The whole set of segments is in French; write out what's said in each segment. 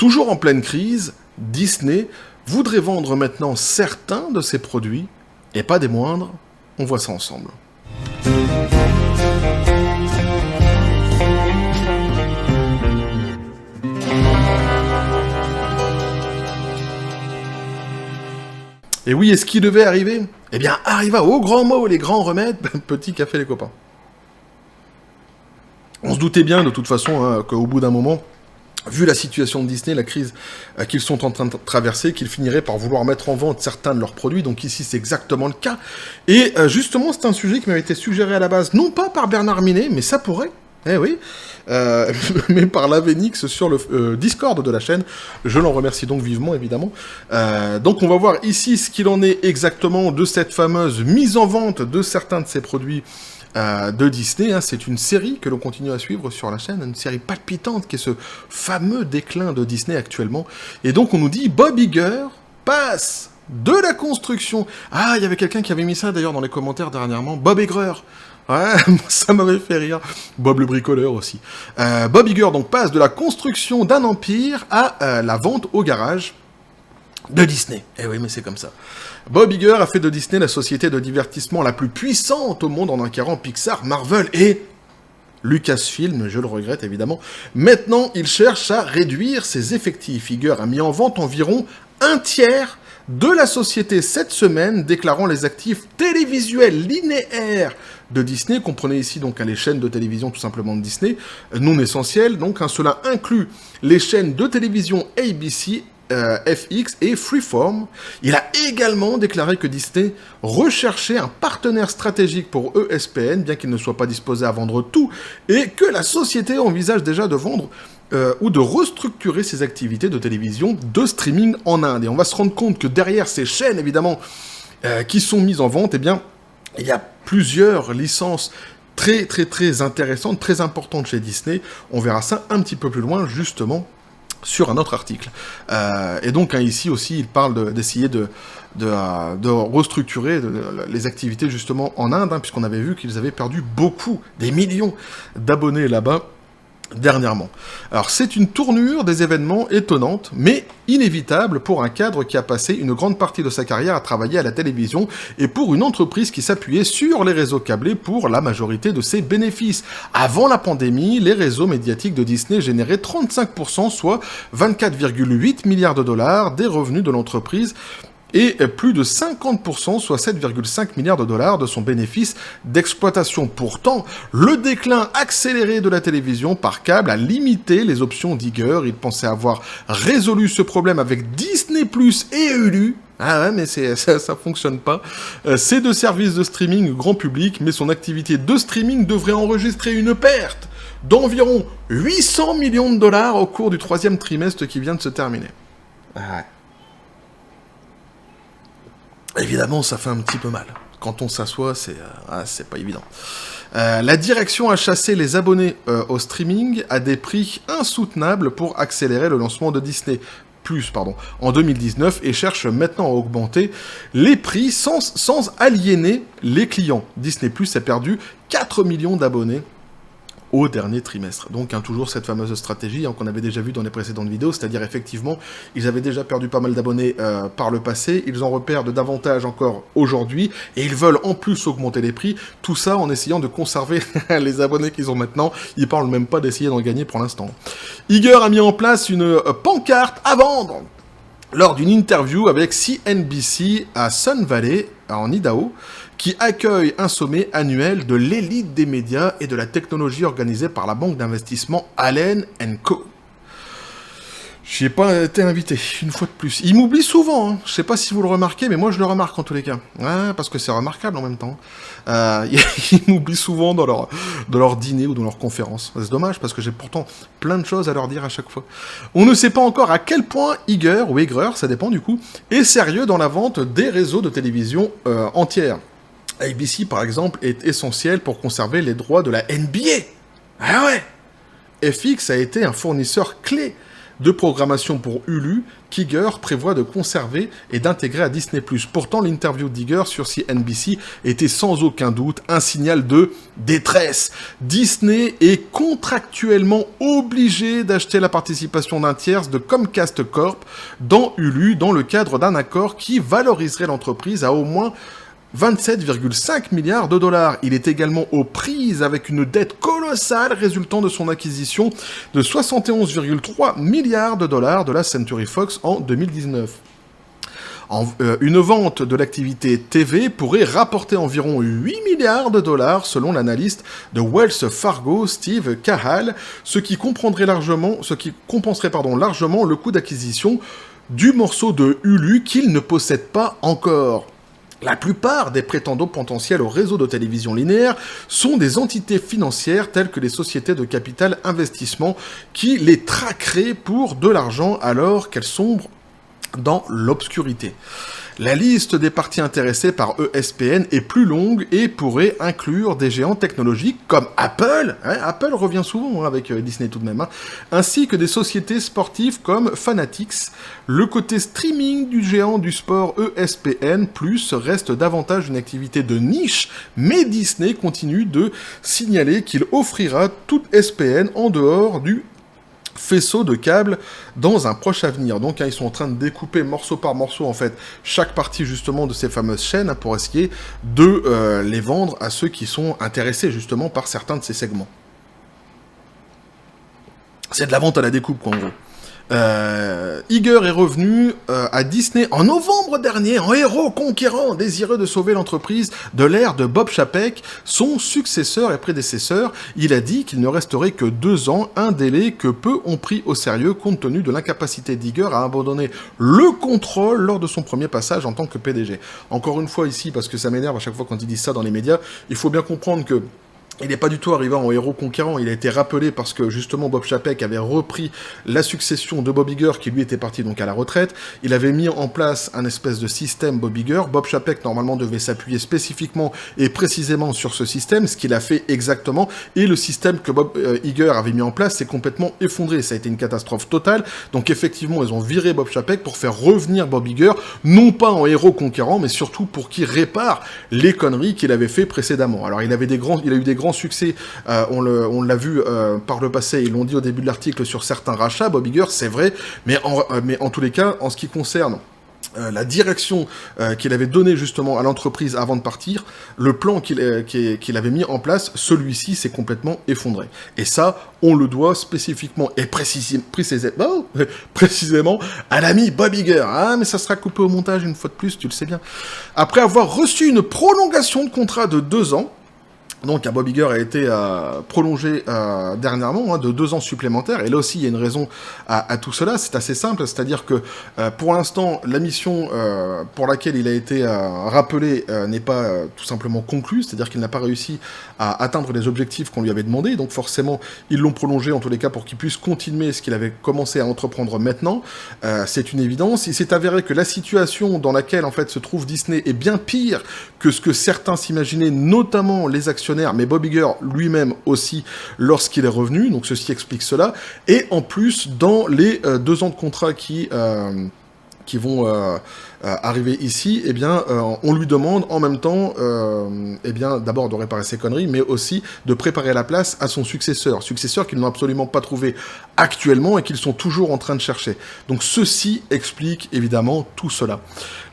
Toujours en pleine crise, Disney voudrait vendre maintenant certains de ses produits, et pas des moindres. On voit ça ensemble. Et oui, et ce qui devait arriver, eh bien, arriva au grand mot, les grands remèdes, petit café les copains. On se doutait bien, de toute façon, hein, qu'au bout d'un moment, vu la situation de Disney, la crise qu'ils sont en train de traverser, qu'ils finiraient par vouloir mettre en vente certains de leurs produits, donc ici c'est exactement le cas. Et justement, c'est un sujet qui m'avait été suggéré à la base, non pas par Bernard Minet, mais ça pourrait, eh oui, mais par l'Avenix sur le Discord de la chaîne. Je l'en remercie donc vivement, évidemment. Donc on va voir ici ce qu'il en est exactement de cette fameuse mise en vente de certains de ces produits de Disney, hein. C'est une série que l'on continue à suivre sur la chaîne, une série palpitante qui est ce fameux déclin de Disney actuellement. Et donc on nous dit Bob Iger passe de la construction. Ah, il y avait quelqu'un qui avait mis ça d'ailleurs dans les commentaires dernièrement, Bob Iger. Ouais, ça m'avait fait rire. Bob le bricoleur aussi. Bob Iger donc passe de la construction d'un empire à la vente au garage de Disney. Eh oui, mais c'est comme ça. Bob Iger a fait de Disney la société de divertissement la plus puissante au monde en acquérant Pixar, Marvel et Lucasfilm, je le regrette évidemment. Maintenant, il cherche à réduire ses effectifs. Iger a mis en vente environ un tiers de la société cette semaine, déclarant les actifs télévisuels linéaires de Disney. Comprenez ici donc les chaînes de télévision tout simplement de Disney, non essentielles. Donc cela inclut les chaînes de télévision ABC, FX et Freeform. Il a également déclaré que Disney recherchait un partenaire stratégique pour ESPN, bien qu'il ne soit pas disposé à vendre tout, et que la société envisage déjà de vendre ou de restructurer ses activités de télévision de streaming en Inde. Et on va se rendre compte que derrière ces chaînes, évidemment, qui sont mises en vente, eh bien, il y a plusieurs licences très intéressantes, très importantes chez Disney. On verra ça un petit peu plus loin, justement, sur un autre article. Et donc, hein, ici aussi, il parle d'essayer de restructurer les activités, justement, en Inde, hein, puisqu'on avait vu qu'ils avaient perdu beaucoup, des millions d'abonnés là-bas, dernièrement. Alors, c'est une tournure des événements étonnante, mais inévitable pour un cadre qui a passé une grande partie de sa carrière à travailler à la télévision et pour une entreprise qui s'appuyait sur les réseaux câblés pour la majorité de ses bénéfices. Avant la pandémie, les réseaux médiatiques de Disney généraient 35%, soit 24,8 milliards de dollars des revenus de l'entreprise, et plus de 50%, soit 7,5 milliards de dollars de son bénéfice d'exploitation. Pourtant, le déclin accéléré de la télévision par câble a limité les options d'Iger. Il pensait avoir résolu ce problème avec Disney+, et Hulu. Ah ouais, mais ça fonctionne pas. Ces deux services de streaming grand public, mais son activité de streaming devrait enregistrer une perte d'environ 800 millions de dollars au cours du 3e trimestre qui vient de se terminer. Ah ouais. Évidemment, ça fait un petit peu mal. Quand on s'assoit, c'est pas évident. La direction a chassé les abonnés au streaming à des prix insoutenables pour accélérer le lancement de Disney+, en 2019, et cherche maintenant à augmenter les prix sans aliéner les clients. Disney+ a perdu 4 millions d'abonnés au dernier trimestre. Donc, toujours cette fameuse stratégie qu'on avait déjà vue dans les précédentes vidéos, c'est-à-dire effectivement, ils avaient déjà perdu pas mal d'abonnés par le passé, ils en reperdent davantage encore aujourd'hui, et ils veulent en plus augmenter les prix, tout ça en essayant de conserver les abonnés qu'ils ont maintenant. Ils parlent même pas d'essayer d'en gagner pour l'instant. Iger a mis en place une pancarte à vendre lors d'une interview avec CNBC à Sun Valley, en Idaho, qui accueille un sommet annuel de l'élite des médias et de la technologie organisé par la banque d'investissement Allen & Co. J'y ai pas été invité, une fois de plus. Ils m'oublient souvent, hein. Je sais pas si vous le remarquez, mais moi je le remarque en tous les cas. Ouais, parce que c'est remarquable en même temps. Ils m'oublient souvent dans leur dîner ou dans leurs conférences. C'est dommage, parce que j'ai pourtant plein de choses à leur dire à chaque fois. On ne sait pas encore à quel point Iger, ou Iger, ça dépend du coup, est sérieux dans la vente des réseaux de télévision entières. ABC, par exemple, est essentiel pour conserver les droits de la NBA. Ah ouais! FX a été un fournisseur clé de programmation pour Hulu qu'Iger prévoit de conserver et d'intégrer à Disney+. Pourtant, l'interview d'Iger sur CNBC était sans aucun doute un signal de détresse. Disney est contractuellement obligé d'acheter la participation d'un tiers de Comcast Corp dans Hulu dans le cadre d'un accord qui valoriserait l'entreprise à au moins 27,5 milliards de dollars. Il est également aux prises avec une dette colossale résultant de son acquisition de 71,3 milliards de dollars de la Century Fox en 2019. Une vente de l'activité TV pourrait rapporter environ 8 milliards de dollars selon l'analyste de Wells Fargo Steve Cahill, ce qui compenserait largement le coût d'acquisition du morceau de Hulu qu'il ne possède pas encore. La plupart des prétendants potentiels au réseau de télévision linéaire sont des entités financières telles que les sociétés de capital investissement qui les traqueraient pour de l'argent alors qu'elles sombrent dans l'obscurité. La liste des parties intéressées par ESPN est plus longue et pourrait inclure des géants technologiques comme Apple, Apple revient souvent avec Disney tout de même, ainsi que des sociétés sportives comme Fanatics. Le côté streaming du géant du sport ESPN+ reste davantage une activité de niche, mais Disney continue de signaler qu'il offrira toute ESPN en dehors du faisceau de câbles dans un proche avenir. Donc ils sont en train de découper morceau par morceau en fait chaque partie justement de ces fameuses chaînes pour essayer de les vendre à ceux qui sont intéressés justement par certains de ces segments. C'est de la vente à la découpe quoi en gros. Iger est revenu à Disney en novembre dernier en héros conquérant, désireux de sauver l'entreprise de l'ère de Bob Chapek, son successeur et prédécesseur. Il a dit qu'il ne resterait que 2 ans, un délai que peu ont pris au sérieux compte tenu de l'incapacité d'Iger à abandonner le contrôle lors de son premier passage en tant que PDG. Encore une fois ici, parce que ça m'énerve à chaque fois quand ils disent ça dans les médias, il faut bien comprendre que il n'est pas du tout arrivé en héros conquérant, il a été rappelé parce que justement Bob Chapek avait repris la succession de Bob Iger qui lui était parti donc à la retraite. Il avait mis en place un espèce de système Bob Iger. Bob Chapek normalement devait s'appuyer spécifiquement et précisément sur ce système, ce qu'il a fait exactement. Et le système que Bob Iger avait mis en place s'est complètement effondré. Ça a été une catastrophe totale. Donc effectivement ils ont viré Bob Chapek pour faire revenir Bob Iger, non pas en héros conquérant, mais surtout pour qu'il répare les conneries qu'il avait fait précédemment. Alors il a eu des grands succès, on l'a vu par le passé, ils l'ont dit au début de l'article sur certains rachats, Bob Iger, c'est vrai, mais en tous les cas, en ce qui concerne la direction qu'il avait donnée justement à l'entreprise avant de partir, le plan qu'il avait mis en place, celui-ci s'est complètement effondré. Et ça, on le doit spécifiquement et précisément à l'ami Bob Iger. Ah, mais ça sera coupé au montage une fois de plus, tu le sais bien. Après avoir reçu une prolongation de contrat de 2 ans, donc, Bob Iger a été prolongé dernièrement de 2 ans supplémentaires. Et là aussi, il y a une raison à tout cela. C'est assez simple, c'est-à-dire que pour l'instant, la mission pour laquelle il a été rappelé n'est pas tout simplement conclue. C'est-à-dire qu'il n'a pas réussi à atteindre les objectifs qu'on lui avait demandé. Donc forcément, ils l'ont prolongé en tous les cas pour qu'il puisse continuer ce qu'il avait commencé à entreprendre maintenant. C'est une évidence. Il s'est avéré que la situation dans laquelle en fait se trouve Disney est bien pire que ce que certains s'imaginaient, notamment les actionnaires, mais Bob Iger lui-même aussi lorsqu'il est revenu, donc ceci explique cela, et en plus, dans les 2 ans de contrat qui vont arriver ici, eh bien, on lui demande en même temps, eh bien, d'abord de réparer ses conneries, mais aussi de préparer la place à son successeur qu'ils n'ont absolument pas trouvé actuellement et qu'ils sont toujours en train de chercher. Donc ceci explique évidemment tout cela.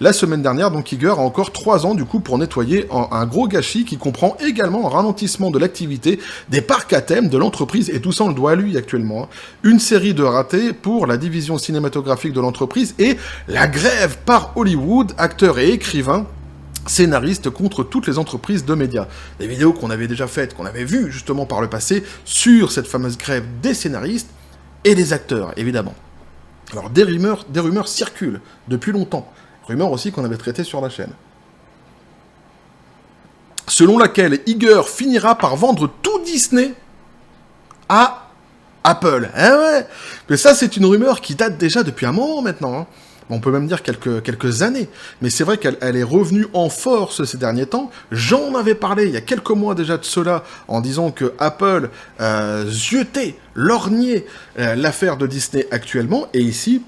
La semaine dernière, donc Iger a encore 3 ans du coup pour nettoyer un gros gâchis qui comprend également un ralentissement de l'activité des parcs à thème de l'entreprise, et tout ça on le doit à lui actuellement. Une série de ratés pour la division cinématographique de l'entreprise et la grève par Hollywood, acteurs et écrivains, scénaristes contre toutes les entreprises de médias. Des vidéos qu'on avait déjà faites, qu'on avait vues justement par le passé, sur cette fameuse grève des scénaristes et des acteurs, évidemment. Alors des rumeurs circulent depuis longtemps. Rumeurs aussi qu'on avait traitées sur la chaîne. Selon laquelle Iger finira par vendre tout Disney à Apple. Eh ouais. Mais ça, c'est une rumeur qui date déjà depuis un moment maintenant, on peut même dire quelques années. Mais c'est vrai qu'elle est revenue en force ces derniers temps. J'en avais parlé il y a quelques mois déjà de cela, en disant que Apple ziotait, lorgnait l'affaire de Disney actuellement, et ici,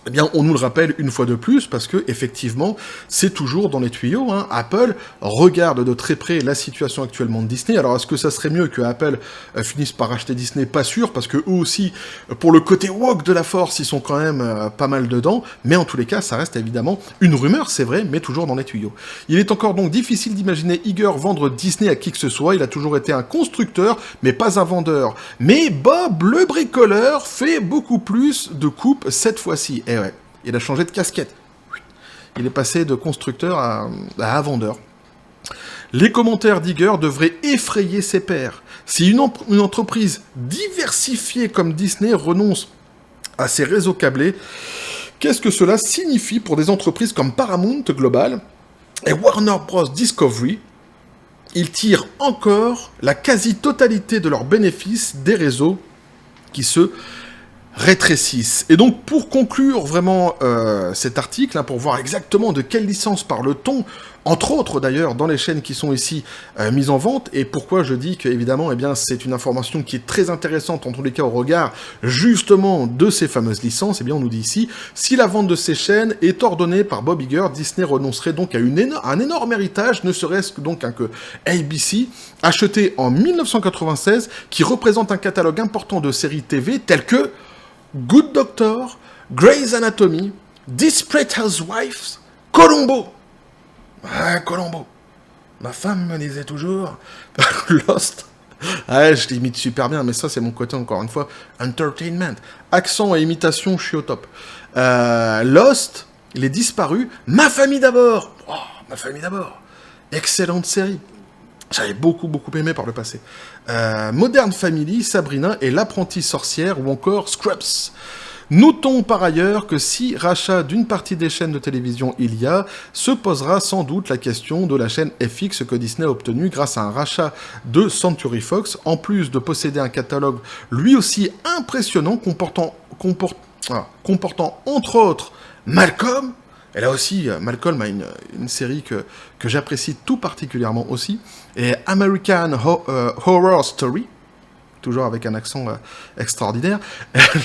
eh bien, on nous le rappelle une fois de plus, parce que effectivement, c'est toujours dans les tuyaux. Hein. Apple regarde de très près la situation actuellement de Disney. Alors, est-ce que ça serait mieux que Apple finisse par acheter Disney? Pas sûr, parce que eux aussi, pour le côté woke de la force, ils sont quand même pas mal dedans. Mais en tous les cas, ça reste évidemment une rumeur, c'est vrai, mais toujours dans les tuyaux. Il est encore donc difficile d'imaginer Iger vendre Disney à qui que ce soit. Il a toujours été un constructeur, mais pas un vendeur. Mais Bob, le bricoleur, fait beaucoup plus de coupes cette fois-ci. Et ouais, il a changé de casquette. Il est passé de constructeur à vendeur. Les commentaires d'Iger devraient effrayer ses pairs. Si une entreprise diversifiée comme Disney renonce à ses réseaux câblés, qu'est-ce que cela signifie pour des entreprises comme Paramount Global et Warner Bros. Discovery? Ils tirent encore la quasi-totalité de leurs bénéfices des réseaux qui se rétrécissent. Et donc, pour conclure vraiment cet article, hein, pour voir exactement de quelle licence parle-t-on, entre autres d'ailleurs dans les chaînes qui sont ici mises en vente, et pourquoi je dis que évidemment, eh bien, c'est une information qui est très intéressante en tous les cas au regard justement de ces fameuses licences. Eh bien, on nous dit ici, si la vente de ces chaînes est ordonnée par Bob Iger, Disney renoncerait donc à un énorme héritage, ne serait-ce que donc que ABC, acheté en 1996, qui représente un catalogue important de séries TV telles que Good Doctor, Grey's Anatomy, Desperate Housewives, Columbo. Ah, Columbo. Ma femme me disait toujours Lost. Ah, je l'imite super bien, mais ça, c'est mon côté, encore une fois, entertainment. Accent et imitation, je suis au top. Lost, Les Disparus, Ma famille d'abord. Oh, Ma famille d'abord. Excellente série. J'avais beaucoup aimé par le passé. Modern Family, Sabrina et l'apprentie sorcière, ou encore Scrubs. Notons par ailleurs que si rachat d'une partie des chaînes de télévision il y a, se posera sans doute la question de la chaîne FX que Disney a obtenue grâce à un rachat de Century Fox, en plus de posséder un catalogue lui aussi impressionnant comportant entre autres Malcolm. Et là aussi, Malcolm a une série que j'apprécie tout particulièrement aussi, et American Horror Story, toujours avec un accent extraordinaire.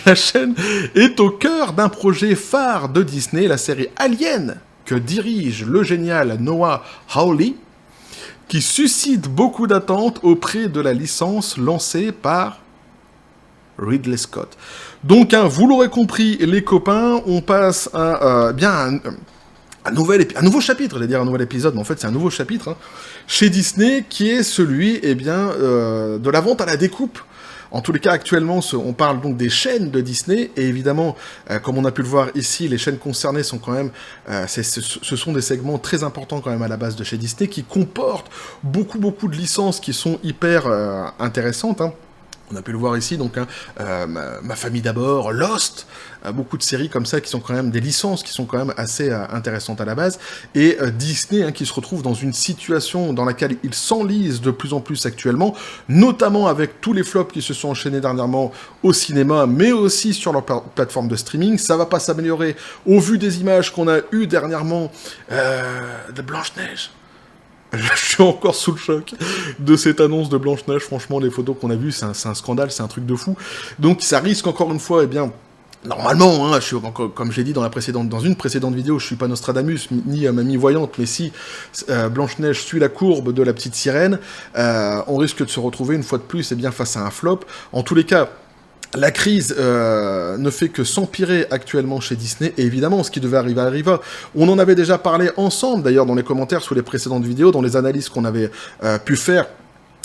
La chaîne est au cœur d'un projet phare de Disney, la série Alien, que dirige le génial Noah Hawley, qui suscite beaucoup d'attentes auprès de la licence lancée par Ridley Scott. Donc, hein, vous l'aurez compris, les copains, on passe à un nouveau chapitre, j'allais dire un nouvel épisode, mais en fait c'est un nouveau chapitre, hein, chez Disney, qui est celui, de la vente à la découpe. En tous les cas, actuellement, on parle donc des chaînes de Disney, et évidemment, comme on a pu le voir ici, les chaînes concernées sont quand même, ce sont des segments très importants quand même à la base de chez Disney, qui comportent beaucoup de licences qui sont hyper intéressantes, hein. On a pu le voir ici, donc, hein, Ma famille d'abord, Lost, beaucoup de séries comme ça qui sont quand même des licences qui sont quand même assez intéressantes à la base, et Disney, hein, qui se retrouve dans une situation dans laquelle il s'enlise de plus en plus actuellement, notamment avec tous les flops qui se sont enchaînés dernièrement au cinéma, mais aussi sur leur plateforme de streaming. Ça va pas s'améliorer au vu des images qu'on a eues dernièrement de Blanche-Neige. Je suis encore sous le choc de cette annonce de Blanche-Neige. Franchement, les photos qu'on a vues, c'est un scandale, c'est un truc de fou. Donc ça risque encore une fois, normalement, hein, comme je l'ai dit dans une précédente vidéo, je suis pas Nostradamus, ni mamie voyante, mais si Blanche-Neige suit la courbe de la petite sirène, on risque de se retrouver une fois de plus face à un flop. En tous les cas, la crise ne fait que s'empirer actuellement chez Disney, et évidemment, ce qui devait arriver arriva. On en avait déjà parlé ensemble, d'ailleurs, dans les commentaires sous les précédentes vidéos, dans les analyses qu'on avait pu faire.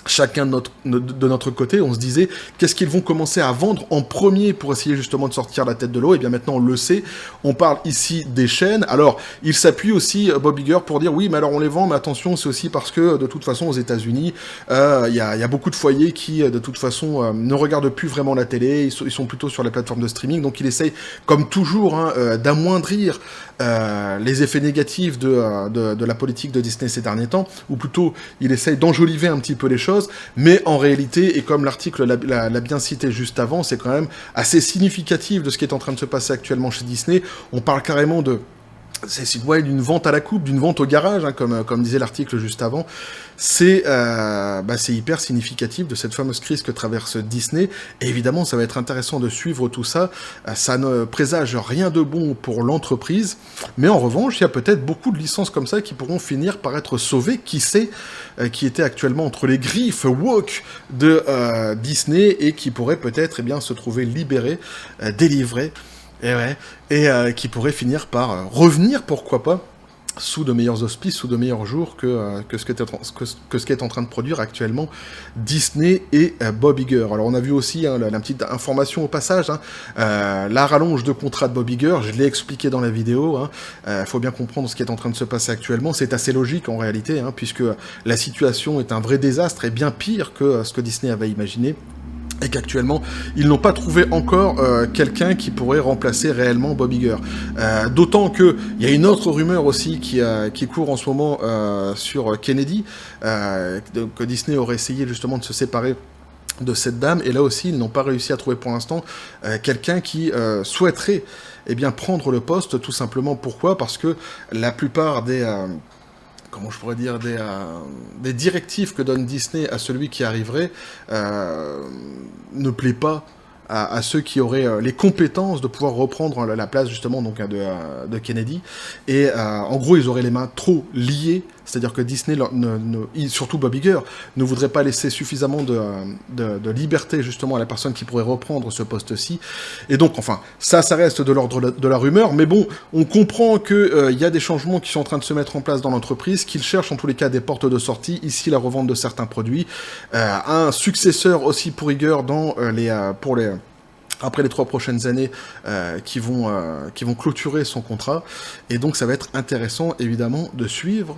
Chacun de notre côté, on se disait, qu'est-ce qu'ils vont commencer à vendre en premier pour essayer justement de sortir la tête de l'eau? Et bien maintenant, on le sait, on parle ici des chaînes. Alors, il s'appuie aussi, Bob Iger, pour dire, oui, mais alors on les vend, mais attention, c'est aussi parce que, de toute façon, aux États-Unis, il y a beaucoup de foyers qui, de toute façon, ne regardent plus vraiment la télé, ils sont plutôt sur les plateformes de streaming, donc il essaye, comme toujours, hein, d'amoindrir les effets négatifs de la politique de Disney ces derniers temps, ou plutôt, il essaye d'enjoliver un petit peu les choses. chose, mais en réalité, et comme l'article l'a bien cité juste avant, c'est quand même assez significatif de ce qui est en train de se passer actuellement chez Disney. On parle carrément de... ouais, d'une vente à la coupe, d'une vente au garage, hein, comme disait l'article juste avant. C'est hyper significatif de cette fameuse crise que traverse Disney. Et évidemment, ça va être intéressant de suivre tout ça. Ça ne présage rien de bon pour l'entreprise. Mais en revanche, il y a peut-être beaucoup de licences comme ça qui pourront finir par être sauvées. Qui sait, qui étaient actuellement entre les griffes woke de Disney et qui pourraient peut-être se trouver libérées, délivrées. Et qui pourrait finir par revenir, pourquoi pas, sous de meilleurs auspices, sous de meilleurs jours que ce qu'est en train de produire actuellement Disney et Bob Iger. Alors on a vu aussi la petite information au passage, la rallonge de contrat de Bob Iger, je l'ai expliqué dans la vidéo, faut bien comprendre ce qui est en train de se passer actuellement, c'est assez logique en réalité, puisque la situation est un vrai désastre et bien pire que ce que Disney avait imaginé. Et qu'actuellement, ils n'ont pas trouvé encore quelqu'un qui pourrait remplacer réellement Bob Iger. D'autant qu'il y a une autre rumeur aussi qui court en ce moment sur Kennedy, que Disney aurait essayé justement de se séparer de cette dame, et là aussi, ils n'ont pas réussi à trouver pour l'instant quelqu'un qui souhaiterait prendre le poste, tout simplement. Pourquoi ? Parce que la plupart des... comment je pourrais dire, des directives que donne Disney à celui qui arriverait ne plaît pas à ceux qui auraient les compétences de pouvoir reprendre la place justement donc de Kennedy. Et en gros, ils auraient les mains trop liées, c'est-à-dire que Disney, surtout Bob Iger, ne voudrait pas laisser suffisamment de liberté justement à la personne qui pourrait reprendre ce poste-ci. Et donc, enfin, ça reste de l'ordre de la rumeur, mais bon, on comprend qu'il y a des changements qui sont en train de se mettre en place dans l'entreprise, qu'ils cherchent en tous les cas des portes de sortie, ici la revente de certains produits, un successeur aussi pour Iger après les 3 prochaines années qui vont clôturer son contrat. Et donc ça va être intéressant évidemment de suivre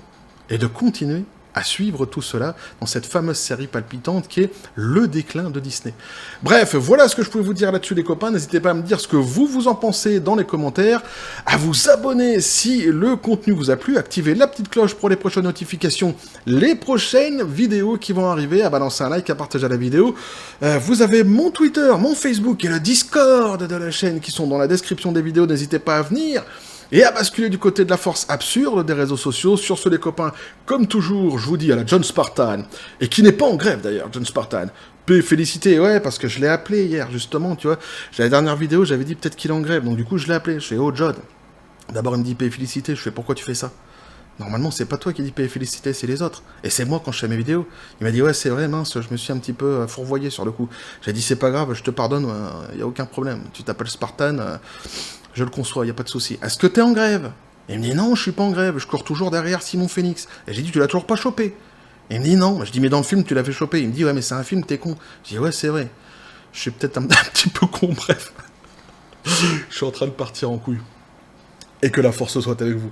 et de continuer à suivre tout cela dans cette fameuse série palpitante qui est le déclin de Disney. Bref, voilà ce que je pouvais vous dire là-dessus les copains, n'hésitez pas à me dire ce que vous en pensez dans les commentaires, à vous abonner si le contenu vous a plu, activez la petite cloche pour les prochaines notifications, les prochaines vidéos qui vont arriver, à balancer un like, à partager la vidéo. Vous avez mon Twitter, mon Facebook et le Discord de la chaîne qui sont dans la description des vidéos, n'hésitez pas à venir. Et à basculer du côté de la force absurde des réseaux sociaux. Sur ce, les copains, comme toujours, je vous dis à la John Spartan, et qui n'est pas en grève d'ailleurs, John Spartan, paix, félicité, ouais, parce que je l'ai appelé hier, justement, tu vois. La dernière vidéo, j'avais dit peut-être qu'il est en grève, donc du coup, je l'ai appelé. Je fais, oh, John. D'abord, il me dit paix, félicité, je fais, pourquoi tu fais ça ? Normalement, c'est pas toi qui dis paix et félicité, c'est les autres. Et c'est moi quand je fais mes vidéos. Il m'a dit, ouais, c'est vrai, mince, je me suis un petit peu fourvoyé sur le coup. J'ai dit, c'est pas grave, je te pardonne, y a aucun problème. Tu t'appelles Spartan, je le conçois, y a pas de souci. Est-ce que t'es en grève ? Et il me dit, non, je suis pas en grève, je cours toujours derrière Simon Phoenix. Et j'ai dit, tu l'as toujours pas chopé ? Et il me dit, non. Je dis, mais dans le film, tu l'as fait choper. Il me dit, ouais, mais c'est un film, t'es con. Je dis, ouais, c'est vrai. Je suis peut-être un petit peu con, bref. Je suis en train de partir en couille. Et que la force soit avec vous.